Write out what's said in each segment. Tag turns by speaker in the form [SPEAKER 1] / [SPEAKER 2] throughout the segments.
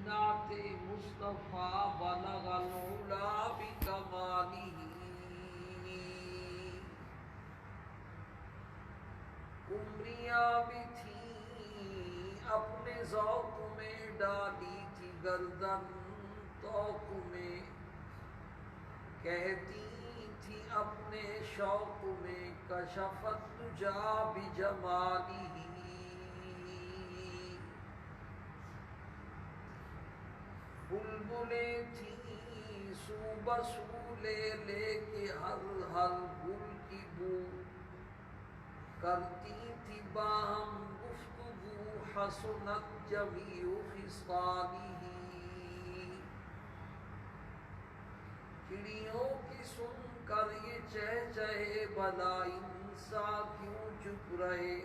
[SPEAKER 1] نعت مصطفیٰ بلغ العلا بکمالہ عمریاں بھی تھیں اپنے ذوق میں ڈالی تھی گردن توق میں کہتی تھی اپنے شوق میں کشفت تجا بجمالہ بلبلیں تھیں سو بسو لے لے کے ہر ہر گل کی بو کرتی تھی باہم گفتگو حسنت جمیع خصالہ چڑیوں کی سن کر یہ چہچہے بلا انسا کیوں چپ رہے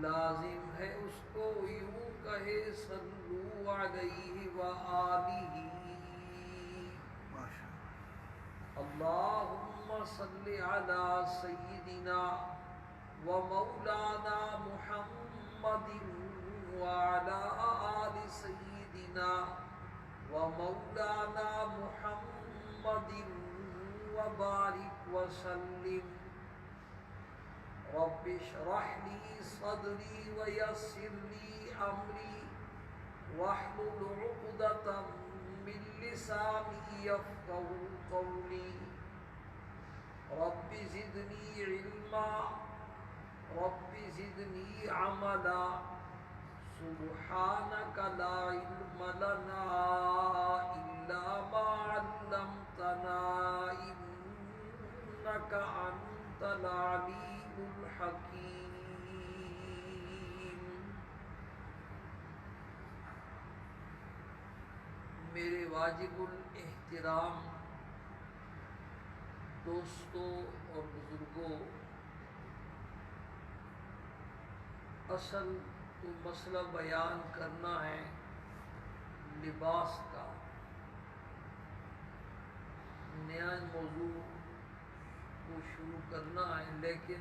[SPEAKER 1] لازم ہے اس کو یوں کہے صلو علیہ وآلہ اللہم صلی علی سیدنا و مولانا محمد وعلی آل سیدنا و مولانا محمد وبارک وسلم رب اشرح لی صدری ویسر لی امری واحلل عقدۃ من لسانی یفقهوا قولی رب زدنی علما رب زدنی عملا سبحانک لا علم لنا الا ما علمتنا انک انت العلیم الحکیم میرے واجب الاحترام دوستوں اور بزرگوں، اصل تو مسئلہ بیان کرنا ہے لباس کا، نیا موضوع کو شروع کرنا ہے، لیکن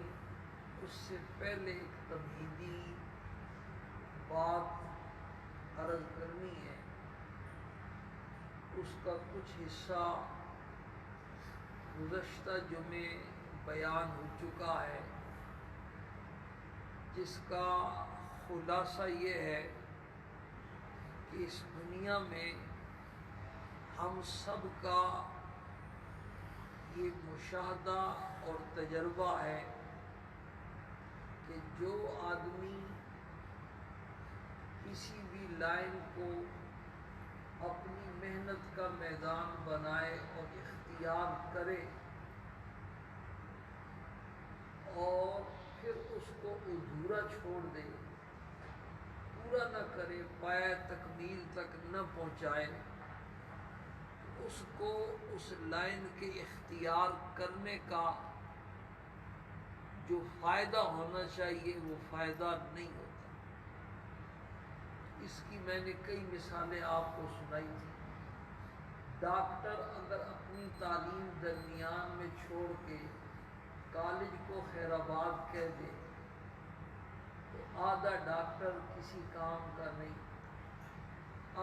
[SPEAKER 1] اس سے پہلے ایک تمہیدی بات عرض کرنی ہے۔ اس کا کچھ حصہ گزشتہ جمعے بیان ہو چکا ہے، جس کا خلاصہ یہ ہے کہ اس دنیا میں ہم سب کا یہ مشاہدہ اور تجربہ ہے کہ جو آدمی کسی بھی لائن کو اپنی محنت کا میدان بنائے اور اختیار کرے اور پھر اس کو ادھورا چھوڑ دے، پورا نہ کرے، پایہ تکمیل تک نہ پہنچائے، اس کو اس لائن کے اختیار کرنے کا جو فائدہ ہونا چاہیے وہ فائدہ نہیں ہوتا۔ اس کی میں نے کئی مثالیں آپ کو سنائی تھی۔ ڈاکٹر اگر اپنی تعلیم درمیان میں چھوڑ کے کالج کو خیر آباد کہہ دے تو آدھا ڈاکٹر کسی کام کا نہیں،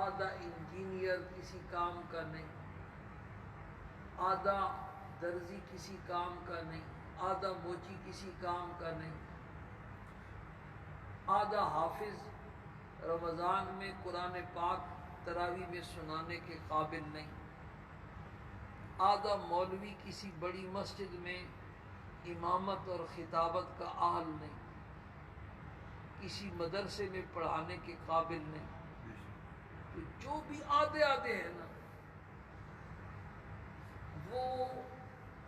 [SPEAKER 1] آدھا انجینئر کسی کام کا نہیں، آدھا درزی کسی کام کا نہیں، آدھا موچی کسی کام کا نہیں، آدھا حافظ رمضان میں قرآن پاک تراویح میں سنانے کے قابل نہیں، آدھا مولوی کسی بڑی مسجد میں امامت اور خطابت کا اہل نہیں، کسی مدرسے میں پڑھانے کے قابل نہیں۔ تو جو بھی آدھے ہیں نا، وہ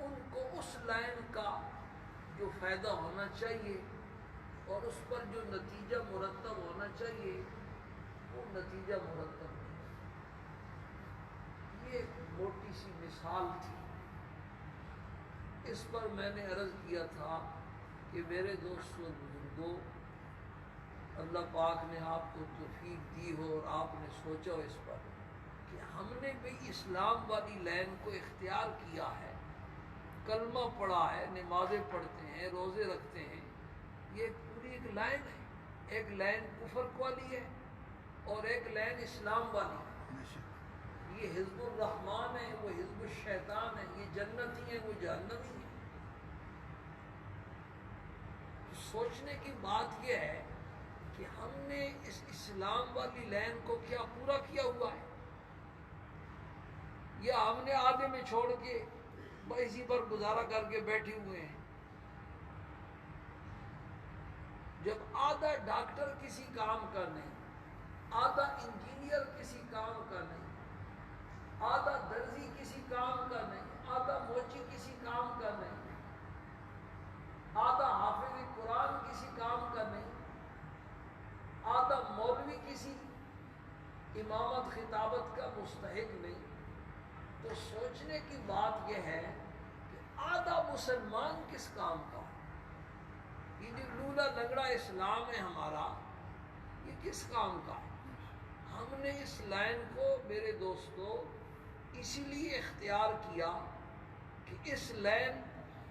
[SPEAKER 1] ان کو اس لائن کا جو فائدہ ہونا چاہیے اور اس پر جو نتیجہ مرتب ہونا چاہیے وہ نتیجہ مرتب نہیں۔ یہ ایک موٹی سی مثال تھی، اس پر میں نے عرض کیا تھا کہ میرے دوستوں بزرگوں، اللہ پاک نے آپ کو توفیق دی ہو اور آپ نے سوچا ہو اس پر کہ ہم نے بھی اسلام والی لائن کو اختیار کیا ہے، کلمہ پڑھا ہے، نمازیں پڑھتے ہیں، روزے رکھتے ہیں، یہ پوری ایک لائن ہے، ایک لائن کفر والی ہے، اور ایک لین اسلام والی، یہ حزب الرحمن ہے، وہ حزب الشیطان ہے، یہ جنتی ہے، وہ جہنمی ہے۔ سوچنے کی بات یہ ہے کہ ہم نے اس اسلام والی لین کو کیا پورا کیا ہوا ہے، یا ہم نے آدھے میں چھوڑ کے اسی پر گزارا کر کے بیٹھے ہوئے ہیں۔ جب آدھا ڈاکٹر کسی کام کا نہیں، آدھا انجینئر کسی کام کا نہیں، آدھا درزی کسی کام کا نہیں، آدھا موچی کسی کام کا نہیں، آدھا حافظ قرآن کسی کام کا نہیں، آدھا مولوی کسی امامت خطابت کا مستحق نہیں، تو سوچنے کی بات یہ ہے کہ آدھا مسلمان کس کام کا؟ یہ جو لولا لنگڑا اسلام ہے ہمارا، یہ کس کام کا ہے؟ ہم نے اس لائن کو میرے دوستو اسی لیے اختیار کیا کہ اس لائن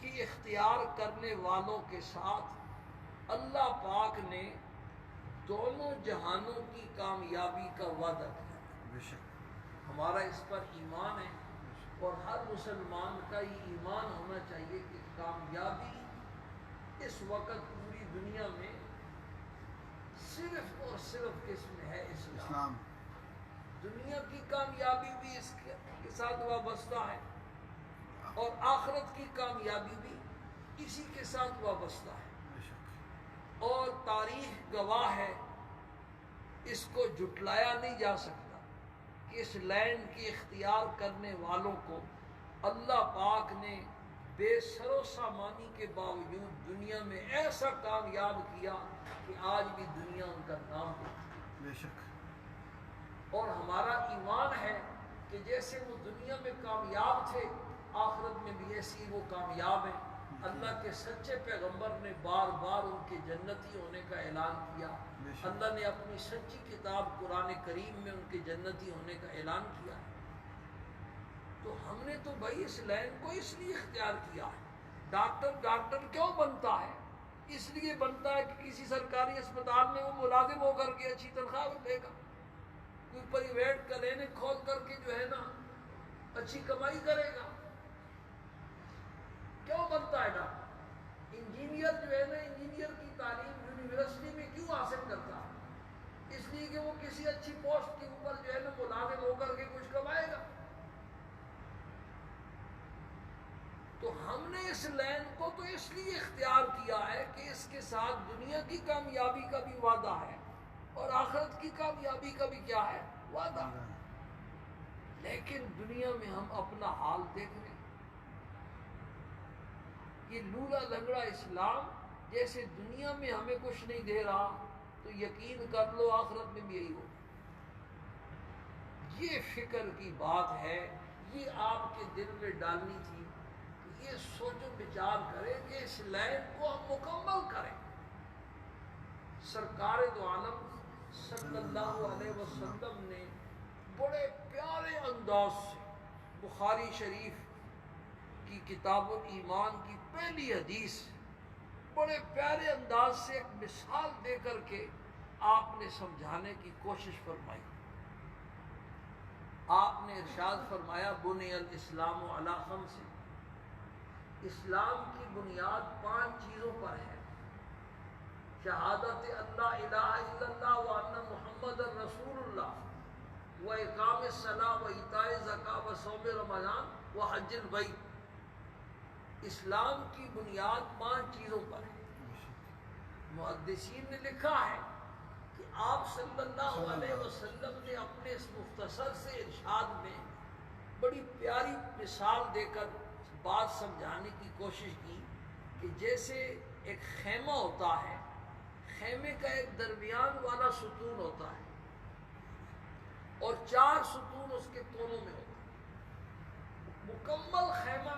[SPEAKER 1] کی اختیار کرنے والوں کے ساتھ اللہ پاک نے دونوں جہانوں کی کامیابی کا وعدہ کیا۔ ہمارا اس پر ایمان ہے، اور ہر مسلمان کا یہ ایمان ہونا چاہیے کہ کامیابی اس وقت پوری دنیا میں صرف اور صرف کس میں ہے؟ اسلام۔ دنیا کی کامیابی بھی اس کے ساتھ وابستہ ہے، اور آخرت کی کامیابی بھی اسی کے ساتھ وابستہ ہے، اور تاریخ گواہ ہے، اس کو جھٹلایا نہیں جا سکتا کہ اس لائن کی اختیار کرنے والوں کو اللہ پاک نے بے سر و سامانی کے باوجود دنیا میں ایسا کامیاب کیا کہ آج بھی دنیا ان کا نام دیتی۔ بے شک۔ اور ہمارا ایمان ہے کہ جیسے وہ دنیا میں کامیاب تھے، آخرت میں بھی ایسی وہ کامیاب ہیں۔ اللہ کے سچے پیغمبر نے بار بار ان کے جنتی ہونے کا اعلان کیا، اللہ نے اپنی سچی کتاب قرآن کریم میں ان کے جنتی ہونے کا اعلان کیا۔ تو ہم نے تو بھائی اس لائن کو اس لیے اختیار کیا ہے۔ ڈاکٹر کیوں بنتا ہے؟ اس لیے بنتا ہے کہ کسی سرکاری اسپتال میں وہ ملازم ہو کر کے اچھی تنخواہ لے گا، کوئی پرائیویٹ کلینک کھول کر کے جو ہے نا اچھی کمائی کرے گا۔ کیوں بنتا ہے ڈاکٹر؟ انجینئر جو ہے نا، انجینئر کی تعلیم یونیورسٹی میں کیوں حاصل کرتا ہے؟ اس لیے کہ وہ کسی اچھی پوسٹ کے اوپر جو ہے نا ملازم ہو کر کے کچھ کمائے گا۔ تو ہم نے اس لائن کو تو اس لیے اختیار کیا ہے کہ اس کے ساتھ دنیا کی کامیابی کا بھی وعدہ ہے، اور آخرت کی کامیابی کا بھی کیا ہے؟ وعدہ۔ لیکن دنیا میں ہم اپنا حال دیکھ رہے ہیں، یہ لولا لنگڑا اسلام جیسے دنیا میں ہمیں کچھ نہیں دے رہا، تو یقین کر لو آخرت میں بھی یہی ہو۔ یہ فکر کی بات ہے، یہ آپ کے دل میں ڈالنی تھی، یہ سوچ و بچار کریں کہ اس لائن کو ہم مکمل کریں۔ سرکار دو عالم صلی اللہ علیہ وسلم نے بڑے پیارے انداز سے بخاری شریف کی کتاب الایمان کی پہلی حدیث بڑے پیارے انداز سے ایک مثال دے کر کے آپ نے سمجھانے کی کوشش فرمائی۔ آپ نے ارشاد فرمایا، بنی الاسلام علی خمس، اسلام کی بنیاد 5 چیزوں پر ہے: شہادت اللہ الہ الا اللہ وان محمد رسول اللہ، و اقام الصلاۃ و ایتاء الزکوٰۃ و صوم رمضان و حج البیت۔ اسلام کی بنیاد 5 چیزوں پر ہے۔ محدثین نے لکھا ہے کہ آپ صلی اللہ علیہ وسلم نے اپنے اس مختصر سے ارشاد میں بڑی پیاری مثال دے کر بات سمجھانے کی کوشش کی کہ جیسے ایک خیمہ ہوتا ہے، خیمے کا ایک درمیان والا ستون ہوتا ہے اور 4 ستون اس کے کونوں میں ہوتے ہیں۔ مکمل خیمہ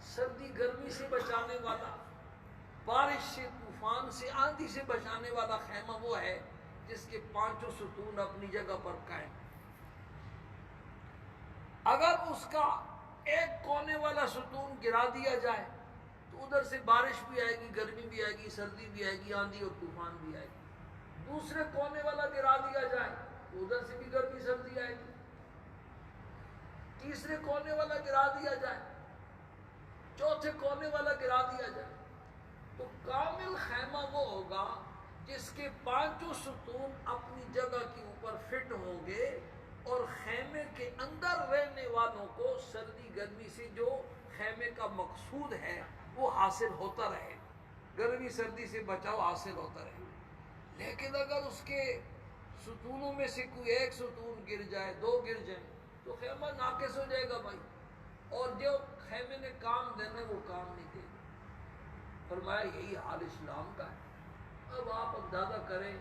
[SPEAKER 1] سردی گرمی سے بچانے والا، بارش سے، طوفان سے، آندھی سے بچانے والا خیمہ وہ ہے جس کے 5 ستون اپنی جگہ پر قائم۔ اگر اس کا ایک کونے والا ستون گرا دیا جائے تو ادھر سے بارش بھی آئے گی، گرمی بھی آئے گی، سردی بھی آئے گی، آندھی اور طوفان بھی آئے گی۔ دوسرے کونے والا گرا دیا جائے ادھر سے بھی گرمی سردی آئے گی، تیسرے کونے والا گرا دیا جائے، چوتھے کونے والا گرا دیا جائے، تو کامل خیمہ وہ ہوگا جس کے پانچوں ستون اپنی جگہ کے اوپر فٹ ہوں گے اور خیمے کے اندر رہنے والوں کو سردی گرمی سے جو خیمے کا مقصود ہے وہ حاصل ہوتا رہے، گرمی سردی سے بچاؤ حاصل ہوتا رہے۔ لیکن اگر اس کے ستونوں میں سے کوئی ایک ستون گر جائے، دو گر جائیں، تو خیمہ ناقص ہو جائے گا بھائی، اور جو خیمے نے کام دینا وہ کام نہیں دے گا۔ فرمایا یہی حال اسلام کا ہے۔ اب آپ اندازہ کریں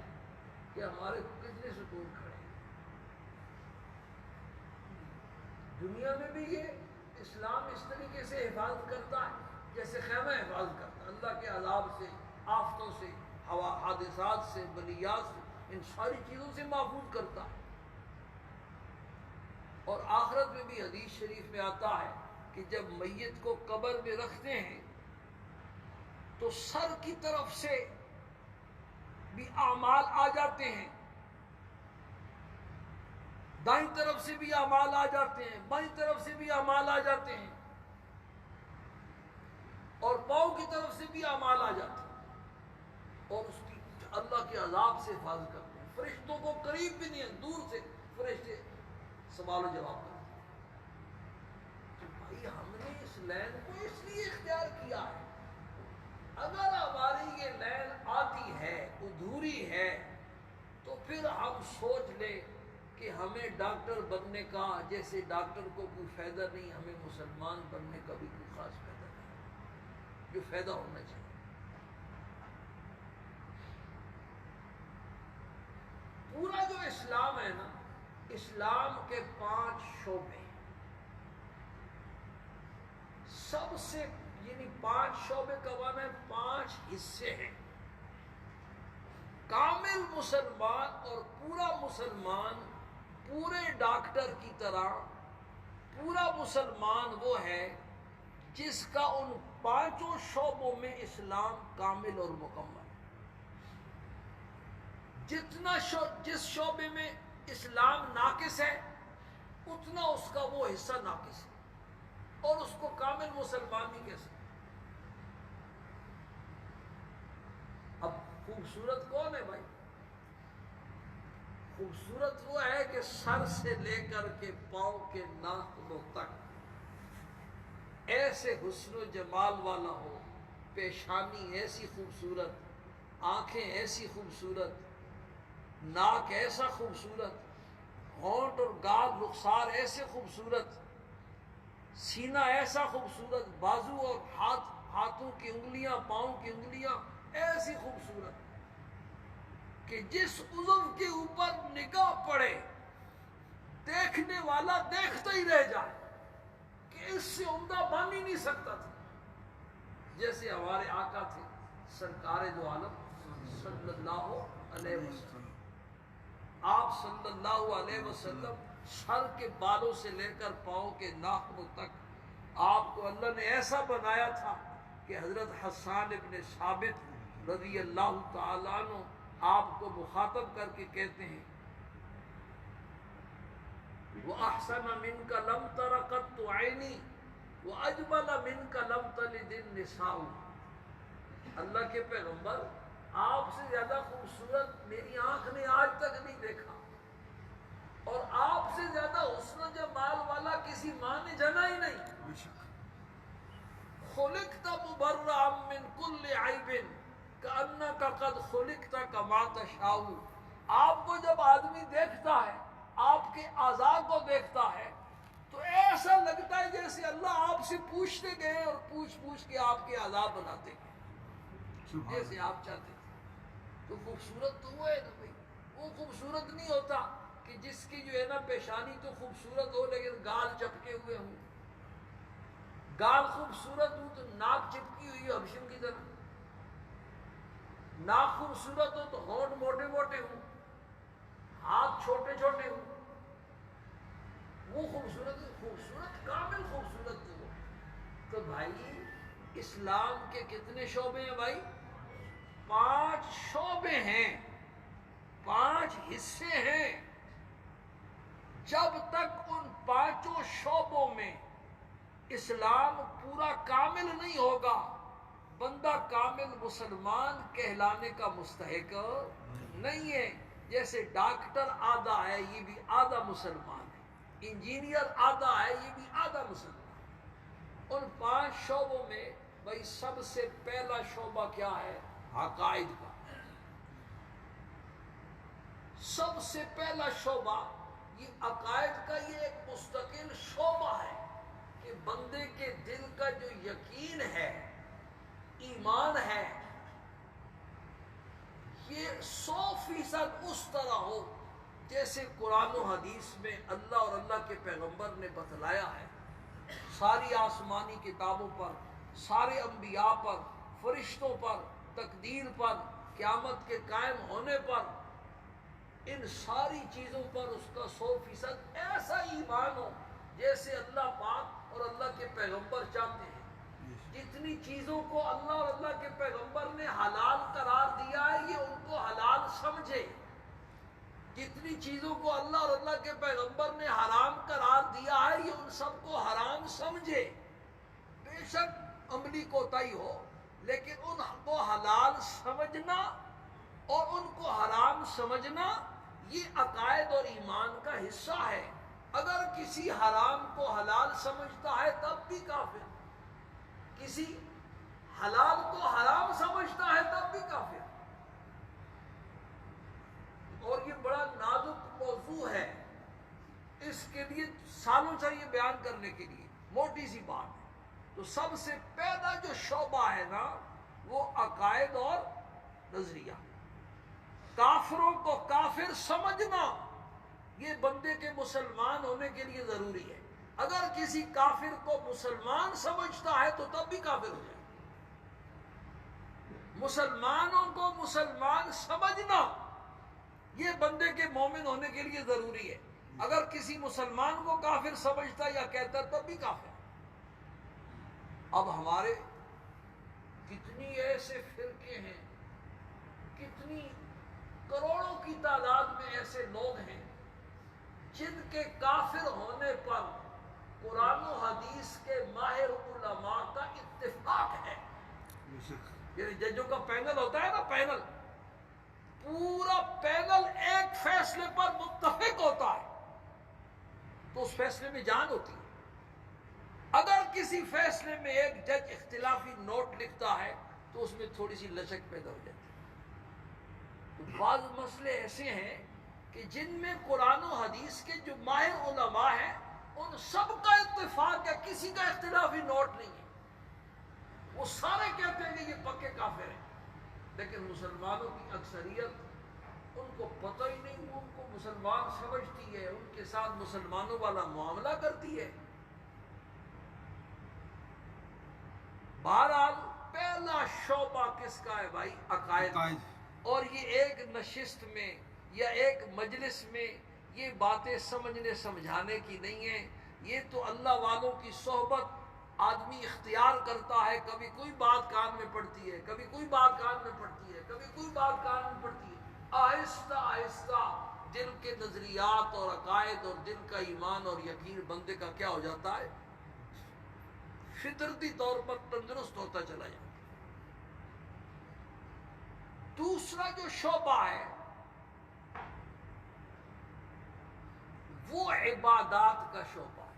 [SPEAKER 1] کہ ہمارے کتنے ستون کھڑے ہیں دنیا میں بھی۔ یہ اسلام اس طریقے سے حفاظت کرتا ہے جیسے خیمہ حفاظت کرتا ہے، اللہ کے عذاب سے، آفتوں سے، ہوا حادثات سے، بلیات سے، ان ساری چیزوں سے محفوظ کرتا ہے۔ اور آخرت میں بھی حدیث شریف میں آتا ہے کہ جب میت کو قبر میں رکھتے ہیں تو سر کی طرف سے بھی اعمال آ جاتے ہیں، دائیں طرف سے بھی اعمال آ جاتے ہیں، بائیں طرف سے بھی اعمال آ جاتے ہیں، اور پاؤں کی طرف سے بھی اعمال آ جاتے ہیں، اور اس کی اللہ کے عذاب سے حفاظت کرتے ہیں۔ فرشتوں کو قریب بھی نہیں ہے، دور سے فرشتے سوال و جواب کرتے ہیں۔ تو بھائی ہم نے اس لین کو اس لیے اختیار کیا ہے، اگر ہماری یہ لین آتی ہے، ادھوری ہے، تو پھر ہم سوچ لیں کہ ہمیں ڈاکٹر بننے کا جیسے ڈاکٹر کو کوئی فائدہ نہیں، ہمیں مسلمان بننے کا بھی کوئی خاص فائدہ نہیں، جو فائدہ ہونا چاہیے۔ پورا جو اسلام ہے نا، اسلام کے 5 شعبے، سب سے یعنی 5 شعبے کا معنی ہے 5 حصے ہیں۔ کامل مسلمان اور پورا مسلمان، پورے ڈاکٹر کی طرح پورا مسلمان وہ ہے جس کا ان 5 شعبوں میں اسلام کامل اور مکمل ہے۔ جس شعبے میں اسلام ناقص ہے اتنا اس کا وہ حصہ ناقص ہے، اور اس کو کامل مسلمان نہیں کہہ سکتے۔ اب خوبصورت کون ہے بھائی؟ خوبصورت وہ ہے کہ سر سے لے کر کے پاؤں کے ناخنوں تک ایسے حسن و جمال والا ہو، پیشانی ایسی خوبصورت، آنکھیں ایسی خوبصورت، ناک ایسا خوبصورت، ہونٹ اور گال رخسار ایسے خوبصورت، سینہ ایسا خوبصورت، بازو اور ہاتھوں کی انگلیاں، پاؤں کی انگلیاں ایسی خوبصورت کہ جس عضو کے اوپر نگاہ پڑے دیکھنے والا دیکھتا ہی رہ جائے کہ اس سے عمدہ بن ہی نہیں سکتا تھا، جیسے ہمارے آقا تھے سرکار دو عالم صلی اللہ علیہ وسلم۔ آپ صلی اللہ علیہ وسلم سر کے بالوں سے لے کر پاؤں کے ناخنوں تک آپ کو اللہ نے ایسا بنایا تھا کہ حضرت حسان ابن ثابت رضی اللہ تعالیٰ عنہ آپ کو مخاطب کر کے کہتے ہیں وَأَحْسَنَ مِنْكَ لَمْ تَرَ قَطُّ عَيْنِي وَأَجْمَلَ مِنْكَ لَمْ تَلِدِ النِّسَاءُ۔ اللہ کے پیغمبر، آپ سے زیادہ خوبصورت میری آنکھ نے آج تک نہیں دیکھا، اور آپ سے زیادہ حسن و جمال والا کسی ماں نے جنا ہی نہیں۔ خُلِقْتَ مُبَرَّأً مِّن كُلِّ عَيْبٍ كَأَنَّكَ قَدْ خُلِقْتَ كَمَا تَشَاءُ۔ آپ کو جب آدمی دیکھتا ہے، آپ کے اعضاء کو دیکھتا ہے، تو ایسا لگتا ہے جیسے اللہ آپ سے پوچھتے گئے اور پوچھ کے آپ کے اعضاء بناتے گئے جیسے آپ چاہتے تھے۔ تو خوبصورت تو وہ ہے نا بھائی، وہ خوبصورت نہیں ہوتا کہ جس کی جو ہے نا پیشانی تو خوبصورت ہو لیکن گال چپکے ہوئے ہوں، گال خوبصورت ہوں تو ناک چپکی ہوئی ہو حبشم کی طرح، ناک خوبصورت ہو تو ہونٹ موٹے موٹے ہوں، ہاتھ چھوٹے چھوٹے ہوں، وہ خوبصورت کامل خوبصورت ہو۔ تو بھائی اسلام کے کتنے شعبے ہیں بھائی؟ 5 شعبے ہیں، 5 حصے ہیں۔ جب تک ان پانچوں شعبوں میں اسلام پورا کامل نہیں ہوگا بندہ کامل مسلمان کہلانے کا مستحق نہیں ہے. جیسے ڈاکٹر آدھا ہے یہ بھی آدھا مسلمان ہے, انجینئر آدھا ہے یہ بھی آدھا مسلمان. ان پانچ شعبوں میں بھائی سب سے پہلا شعبہ کیا ہے؟ عقائد کا. سب سے پہلا شعبہ یہ عقائد کا, یہ ایک مستقل شعبہ ہے کہ بندے کے دل کا جو یقین ہے, ایمان ہے, یہ 100% اس طرح ہو جیسے قرآن و حدیث میں اللہ اور اللہ کے پیغمبر نے بتلایا ہے. ساری آسمانی کتابوں پر, سارے انبیاء پر, فرشتوں پر, تقدیر پر, قیامت کے قائم ہونے پر, ان ساری چیزوں پر اس کا 100% ایسا ایمان ہو جیسے اللہ پاک اور اللہ کے پیغمبر چاہتے ہیں. جتنی چیزوں کو اللہ اور اللہ کے پیغمبر نے حلال قرار دیا ہے یہ ان کو حلال سمجھے. جتنی چیزوں کو اللہ اور اللہ کے پیغمبر نے حرام قرار دیا ہے یہ ان سب کو حرام سمجھے. بے شک عملی کوتاہی ہو لیکن ان کو حلال سمجھنا اور ان کو حرام سمجھنا یہ عقائد اور ایمان کا حصہ ہے. اگر کسی حرام کو حلال سمجھتا ہے تب بھی کافر, کسی حلال کو حرام سمجھتا ہے تب بھی کافر. اور یہ بڑا نازک موضوع ہے, اس کے لیے سالوں چاہیے بیان کرنے کے لیے, موٹی سی بات ہے. تو سب سے پہلا جو شعبہ ہے نا وہ عقائد اور نظریہ. کافروں کو کافر سمجھنا یہ بندے کے مسلمان ہونے کے لیے ضروری ہے. اگر کسی کافر کو مسلمان سمجھتا ہے تو تب بھی کافر ہو جائے. مسلمانوں کو مسلمان سمجھنا یہ بندے کے مومن ہونے کے لیے ضروری ہے. اگر کسی مسلمان کو کافر سمجھتا یا کہتا تب بھی کافر. اب ہمارے کتنی ایسے فرقے ہیں, کتنی کروڑوں کی تعداد میں ایسے لوگ ہیں جن کے کافر ہونے پر قرآن و حدیث کے ماہر علماء کا اتفاق ہے. یعنی ججوں کا پینل ہوتا ہے نا, پینل, پورا پینل ایک فیصلے پر متفق ہوتا ہے تو اس فیصلے میں جان ہوتی ہے. اگر کسی فیصلے میں ایک جج اختلافی نوٹ لکھتا ہے تو اس میں تھوڑی سی لچک پیدا ہو جاتی ہے. تو بعض مسئلے ایسے ہیں کہ جن میں قرآن و حدیث کے جو ماہر علماء ہیں ان سب کا اتفاق ہے, کسی کا اختلافی نوٹ نہیں ہے. وہ سارے کہتے ہیں کہ یہ پکے کافر ہیں, لیکن مسلمانوں کی اکثریت ان کو پتہ ہی نہیں, وہ ان کو مسلمان سمجھتی ہے, ان کے ساتھ مسلمانوں والا معاملہ کرتی ہے. بہرحال پہلا شعبہ کس کا ہے بھائی؟ عقائد. اور یہ ایک نشست میں یا ایک مجلس میں یہ باتیں سمجھنے سمجھانے کی نہیں ہے. یہ تو اللہ والوں کی صحبت آدمی اختیار کرتا ہے. کبھی کوئی بات کان میں پڑتی ہے, کبھی کوئی بات کان میں پڑتی ہے, کبھی کوئی بات کان میں پڑتی ہے. آہستہ آہستہ دل کے نظریات اور عقائد اور دل کا ایمان اور یقین بندے کا کیا ہو جاتا ہے؟ فطرتی طور پر تندرست ہوتا چلا جاتا. دوسرا جو شعبہ ہے وہ عبادات کا شعبہ ہے.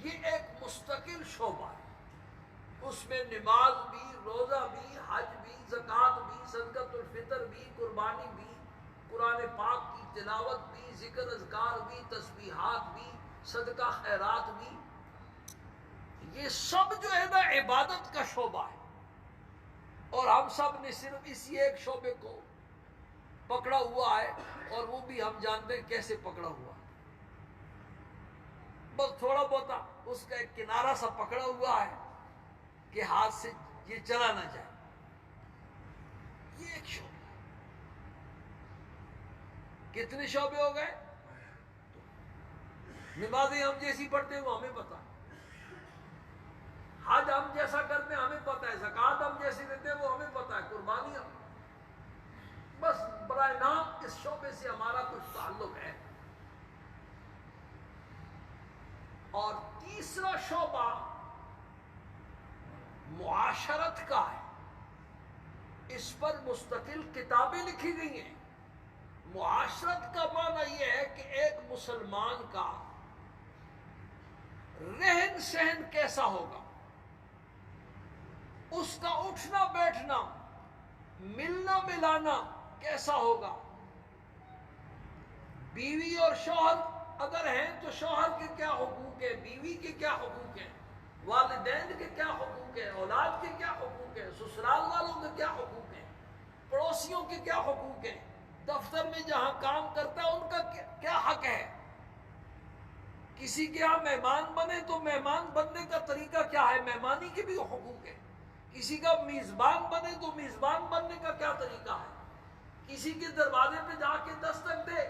[SPEAKER 1] یہ ایک مستقل شعبہ ہے. اس میں نماز بھی, روزہ بھی, حج بھی, زکوٰۃ بھی, صدقۃ الفطر بھی, قربانی بھی, قرآن پاک کی تلاوت بھی, ذکر اذکار بھی, تسبیحات بھی, صدقہ خیرات بھی, یہ سب جو ہے نا عبادت کا شعبہ ہے. اور ہم سب نے صرف اسی ایک شعبے کو پکڑا ہوا ہے, اور وہ بھی ہم جانتے ہیں کیسے پکڑا ہوا ہے. بس تھوڑا بہت اس کا ایک کنارہ سا پکڑا ہوا ہے کہ ہاتھ سے یہ چلا نہ جائے. یہ ایک شعبہ. کتنے شعبے ہو گئے؟ نمازیں ہم جیسی پڑھتے ہیں وہ ہمیں پتہ ہے, حج ہم جیسا کرتے ہیں ہمیں پتہ ہے, زکوٰۃ ہم جیسی دیتے ہیں وہ ہمیں پتہ ہے, قربانی ہم, بس برائے نام اس شعبے سے ہمارا کچھ تعلق ہے. اور تیسرا شعبہ معاشرت کا ہے، اس پر مستقل کتابیں لکھی گئی ہیں۔ معاشرت کا معنی یہ ہے کہ ایک مسلمان کا رہن سہن کیسا ہوگا، اس کا اٹھنا بیٹھنا، ملنا ملانا کیسا ہوگا، بیوی اور شوہر اگر ہیں تو شوہر کے کیا حقوق ہیں، بیوی کے کیا حقوق ہیں، والدین کے کیا حقوق ہیں، اولاد کے کیا حقوق ہیں، سسرال والوں کے کیا حقوق ہیں، پڑوسیوں کے کیا حقوق ہیں، دفتر میں جہاں کام کرتا ہے ان کا کیا حق ہے، کسی کے یہاں مہمان بنے تو مہمان بننے کا طریقہ کیا ہے، مہمانی کے بھی حقوق ہے، کسی کا میزبان بنے تو میزبان بننے کا کیا طریقہ ہے، کسی کے دروازے پہ جا کے دستک دے،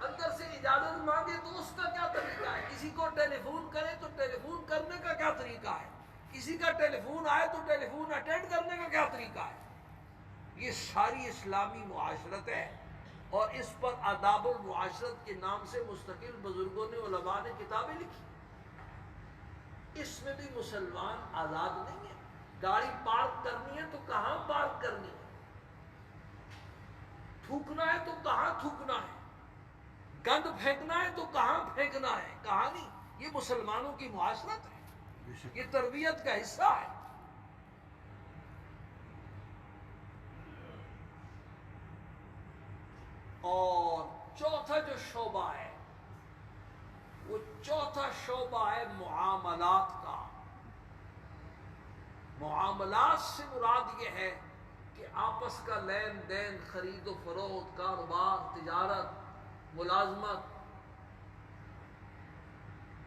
[SPEAKER 1] اندر سے اجازت مانگے تو اس کا کیا طریقہ ہے، کسی کو ٹیلی فون کرے تو ٹیلی فون کرنے کا کیا طریقہ ہے، کسی کا ٹیلی فون آئے تو ٹیلی فون اٹینڈ کرنے کا کیا طریقہ ہے۔ یہ ساری اسلامی معاشرت ہے، اور اس پر آداب المعاشرت کے نام سے مستقل بزرگوں نے، علماء نے کتابیں لکھی۔ اس میں بھی مسلمان آزاد نہیں ہے۔ گاڑی پارک کرنی ہے تو کہاں پارک کرنی ہے، تھوکنا ہے تو کہاں تھوکنا ہے، گند پھینکنا ہے تو کہاں پھینکنا ہے، کہاں نہیں۔ یہ مسلمانوں کی معاشرت ہے، یہ تربیت کا حصہ ہے۔ اور چوتھا جو شعبہ ہے وہ چوتھا شعبہ ہے معاملات کا۔ معاملات سے مراد یہ ہے کہ آپس کا لین دین، خرید و فروخت، کاروبار، تجارت، ملازمت۔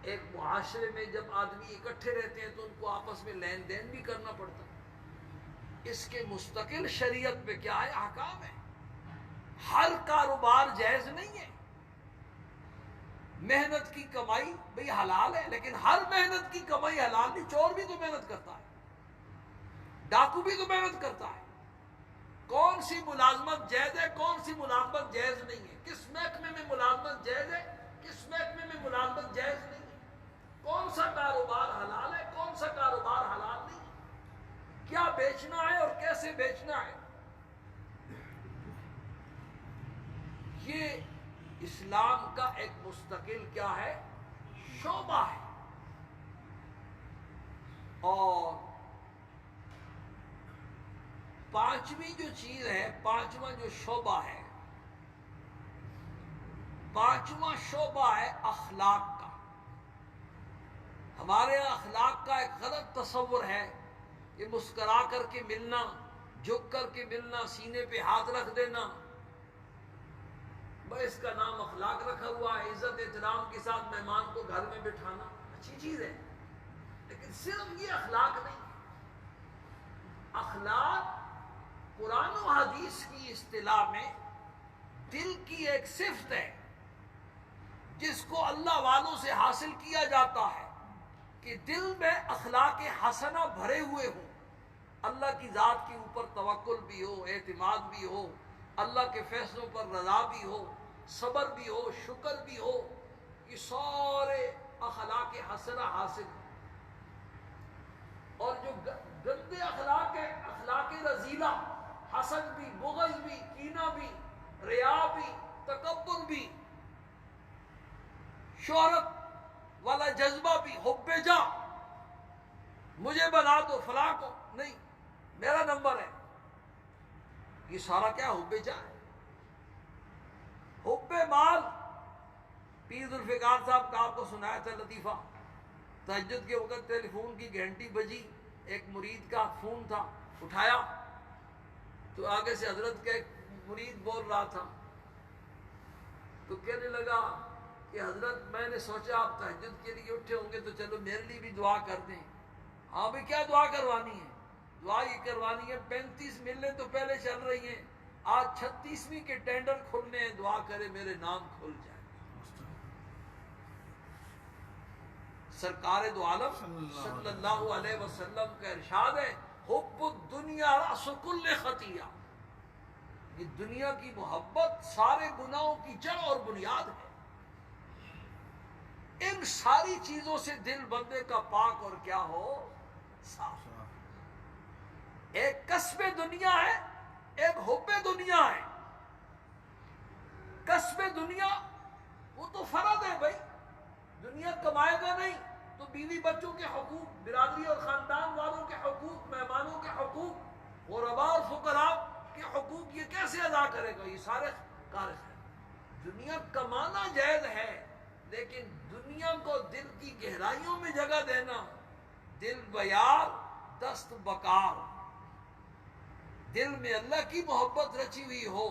[SPEAKER 1] ایک معاشرے میں جب آدمی اکٹھے رہتے ہیں تو ان کو آپس میں لین دین بھی کرنا پڑتا ہے۔ اس کے مستقل شریعت پہ کیا ہے، احکام ہے۔ ہر کاروبار جائز نہیں ہے۔ محنت کی کمائی بھئی حلال ہے، لیکن ہر محنت کی کمائی حلال نہیں۔ چور بھی تو محنت کرتا ہے، ڈاکو بھی تو محنت کرتا ہے۔ کون سی ملازمت جائز ہے، کون سی ملازمت جائز نہیں ہے، کس محکمے میں ملازمت جائز ہے، کس محکمے میں ملازمت جائز نہیں ہے، کون سا کاروبار حلال ہے، کون سا کاروبار حلال نہیں ہے، کیا بیچنا ہے اور کیسے بیچنا ہے۔ یہ اسلام کا ایک مستقل کیا ہے، شعبہ ہے۔ اور پانچویں جو چیز ہے، پانچواں جو شعبہ ہے، پانچواں شعبہ ہے اخلاق کا۔ ہمارے اخلاق کا ایک غلط تصور ہے کہ مسکرا کر کے ملنا، جھک کر کے ملنا، سینے پہ ہاتھ رکھ دینا، بس اس کا نام اخلاق رکھا ہوا ہے۔ عزت احترام کے ساتھ مہمان کو گھر میں بٹھانا اچھی چیز ہے، لیکن صرف یہ اخلاق نہیں۔ اخلاق قرآن و حدیث کی اصطلاح میں دل کی ایک صفت ہے جس کو اللہ والوں سے حاصل کیا جاتا ہے کہ دل میں اخلاق حسنہ بھرے ہوئے ہوں، اللہ کی ذات کے اوپر توکل بھی ہو، اعتماد بھی ہو، اللہ کے فیصلوں پر رضا بھی ہو، صبر بھی ہو، شکر بھی ہو، یہ سارے اخلاق حسنہ حاصل ہیں۔ اور جو گندے اخلاق ہے، اخلاق رذیلہ، حسد بھی، بغض بھی، کینہ بھی، ریا بھی، تکبر بھی، شہرت والا جذبہ بھی، حب جاہ، مجھے بنا دو فلاں کو نہیں، میرا نمبر ہے، یہ سارا کیا حب جاہ ہے۔ حب مال، پیر ذوالفقار صاحب کا آپ کو سنایا تھا لطیفہ، تہجد کے وقت ٹیلی فون کی گھنٹی بجی، ایک مرید کا فون تھا، اٹھایا تو آگے سے حضرت کا ایک مرید بول رہا تھا، تو کہنے لگا کہ حضرت میں نے سوچا آپ تہجد کے لیے اٹھے ہوں گے تو چلو میرے لیے بھی دعا کر دیں۔ ہاں بھی کیا دعا کروانی ہے، دعا یہ کروانی ہے 35 ملیں تو پہلے چل رہی ہیں، آج 36ویں کے ٹینڈر کھلنے ہیں، دعا کرے میرے نام کھل جائے۔ سرکار دو عالم صلی اللہ علیہ وسلم کا ارشاد ہے، حب الدنیا رأس کل خطیہ، یہ دنیا کی محبت سارے گناہوں کی جڑ اور بنیاد ہے۔ ان ساری چیزوں سے دل بندے کا پاک اور کیا ہو، صاف۔ ایک کسب دنیا ہے، ایک حب دنیا ہے۔ کسب دنیا وہ تو فرض ہے بھائی، دنیا کمائے گا نہیں تو بیوی بچوں کے حقوق، برادری اور خاندان والوں کے حقوق، مہمانوں کے حقوق، غرباء اور فقراء کے حقوق یہ کیسے ادا کرے گا؟ یہ سارے کار ہیں۔ دنیا کمانا جائز ہے، لیکن دنیا کو دل کی گہرائیوں میں جگہ دینا، دل بیار دست بکار، دل میں اللہ کی محبت رچی ہوئی ہو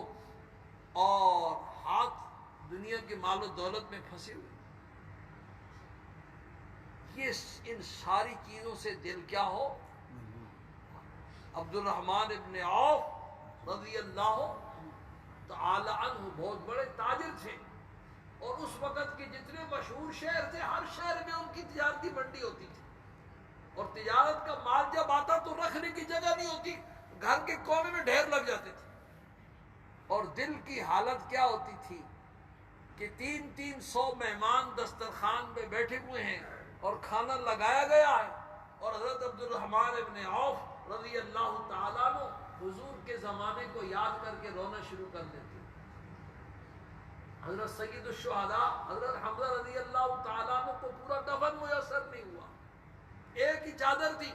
[SPEAKER 1] اور ہاتھ دنیا کے مال و دولت میں پھنسے ہوئے، یہ ان ساری چیزوں سے دل کیا ہو۔ عبد الرحمن ابن عوف رضی اللہ تعالی عنہ بہت بڑے تاجر تھے، اور اس وقت کے جتنے مشہور شہر تھے ہر شہر میں ان کی تجارتی منڈی ہوتی تھی، اور تجارت کا مال جب آتا تو رکھنے کی جگہ نہیں ہوتی، گھر کے کونے میں ڈھیر لگ جاتے تھے۔ اور دل کی حالت کیا ہوتی تھی کہ 300 مہمان دسترخوان پہ بیٹھے ہوئے ہیں اور کھانا لگایا گیا ہے، اور حضرت عبد الرحمن ابن عوف رضی اللہ تعالیٰ عنہ حضور کے زمانے کو یاد کر کے رونا شروع کر دیتے۔ حضرت سید الشہداء حضرت حمزہ رضی اللہ تعالیٰ عنہ کو پورا کفن میسر نہیں ہوا، ایک ہی چادر تھی،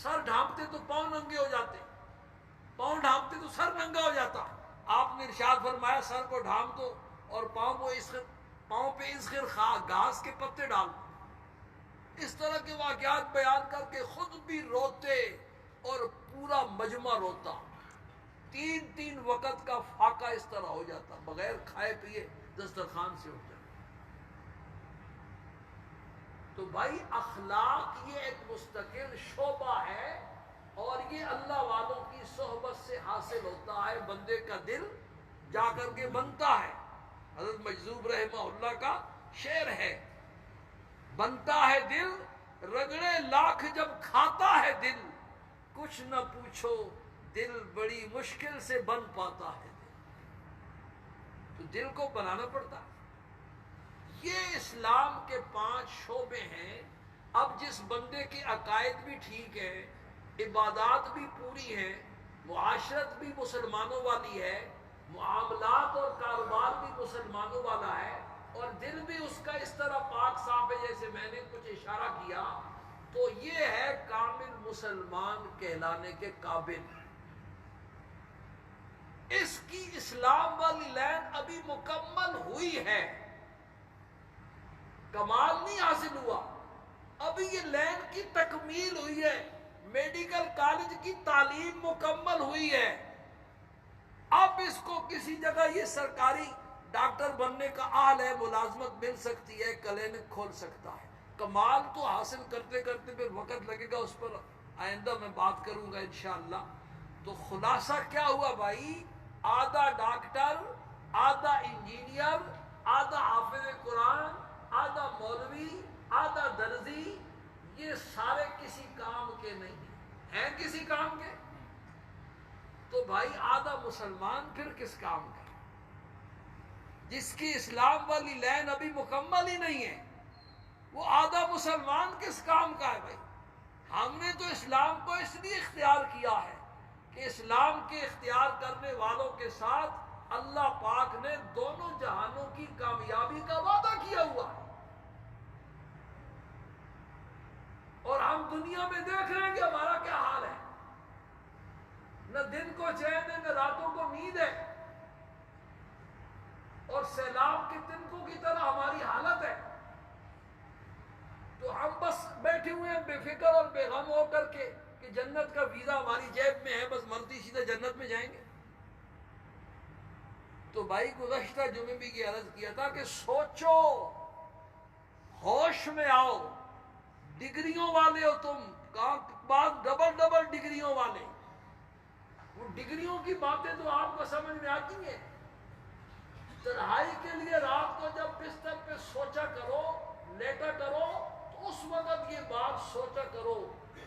[SPEAKER 1] سر ڈھانپتے تو پاؤں ننگے ہو جاتے، پاؤں ڈھانپتے تو سر ننگا ہو جاتا۔ آپ نے ارشاد فرمایا سر کو ڈھانپ دو اور پاؤں پہ اسخر گھاس کے پتے ڈال دو۔ اس طرح کے واقعات بیان کر کے خود بھی روتے اور پورا مجمع روتا، 3 وقت کا فاقہ اس طرح ہو جاتا، بغیر کھائے پیے دسترخوان سے اٹھ جاتا۔ تو بھائی اخلاق یہ ایک مستقل شعبہ ہے، اور یہ اللہ والوں کی صحبت سے حاصل ہوتا ہے، بندے کا دل جا کر کے بنتا ہے۔ حضرت مجذوب رحمہ اللہ کا شعر ہے، بنتا ہے دل رگڑے لاکھ جب کھاتا ہے دل، کچھ نہ پوچھو دل بڑی مشکل سے بن پاتا ہے دل۔ تو دل کو بنانا پڑتا ہے۔ یہ اسلام کے 5 شعبے ہیں۔ اب جس بندے کے عقائد بھی ٹھیک ہیں، عبادات بھی پوری ہیں، معاشرت بھی مسلمانوں والی ہے، معاملات اور کاروبار بھی مسلمانوں والا ہے، اور دل بھی اس کا اس طرح پاک صاف ہے جیسے میں نے کچھ اشارہ کیا، تو یہ ہے کامل مسلمان کہلانے کے قابل۔ اس کی اسلام والی لائن ابھی مکمل ہوئی ہے، کمال نہیں حاصل ہوا، ابھی یہ لائن کی تکمیل ہوئی ہے، میڈیکل کالج کی تعلیم مکمل ہوئی ہے۔ اب اس کو کسی جگہ یہ سرکاری ڈاکٹر بننے کا اہل ہے، ملازمت مل سکتی ہے، کلینک کھول سکتا ہے۔ کمال تو حاصل کرتے کرتے پھر وقت لگے گا، اس پر آئندہ میں بات کروں گا انشاءاللہ۔ تو خلاصہ کیا ہوا بھائی؟ آدھا ڈاکٹر، آدھا انجینئر، آدھا حافظ قرآن، آدھا مولوی، آدھا درزی، یہ سارے کسی کام کے نہیں ہیں کسی کام کے؟ تو بھائی آدھا مسلمان پھر کس کام کا؟ جس کی اسلام والی لائن ابھی مکمل ہی نہیں ہے، وہ آدھا مسلمان کس کام کا ہے بھائی؟ ہم نے تو اسلام کو اس لیے اختیار کیا ہے کہ اسلام کے اختیار کرنے والوں کے ساتھ اللہ پاک نے دونوں جہانوں کی کامیابی کا وعدہ کیا ہوا ہے، اور ہم دنیا میں دیکھ رہے ہیں کہ ہمارا کیا حال ہے، نہ دن کو چین ہے، نہ راتوں کو نیند ہے، اور سیلاب کے تنکوں کی طرح ہماری حالت ہے۔ تو ہم بس بیٹھے ہوئے ہیں بے فکر اور بے غم ہو کر کے کہ جنت کا ویزا ہماری جیب میں ہے، بس مرتی سیدھے جنت میں جائیں گے۔ تو بھائی گزشتہ جمعے بھی یہ عرض کیا تھا کہ سوچو، ہوش میں آؤ، ڈگریوں والے ہو تم، بعض ڈبل ڈگریوں والے، وہ ڈگریوں کی باتیں تو آپ کو سمجھ میں آتی ہیں۔ تنہائی کے لیے رات کو جب بستر پہ سوچا کرو، لیٹا کرو، تو اس وقت یہ بات سوچا کرو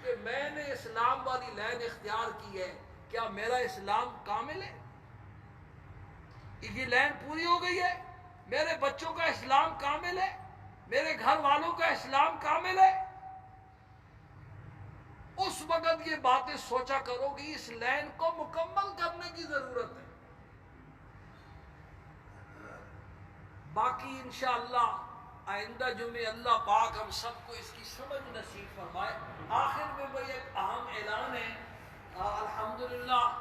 [SPEAKER 1] کہ میں نے اسلام والی لائن اختیار کی ہے، کیا میرا اسلام کامل ہے؟ یہ لائن پوری ہو گئی ہے؟ میرے بچوں کا اسلام کامل ہے؟ میرے گھر والوں کا اسلام کامل ہے، اس وقت یہ باتیں سوچا کرو کہ اس لین کو مکمل کرنے کی ضرورت ہے۔ باقی انشاءاللہ آئندہ جمعے اللہ پاک ہم سب کو اس کی سمجھ نصیب فرمائے۔ آخر میں وہ ایک اہم اعلان ہے، الحمدللہ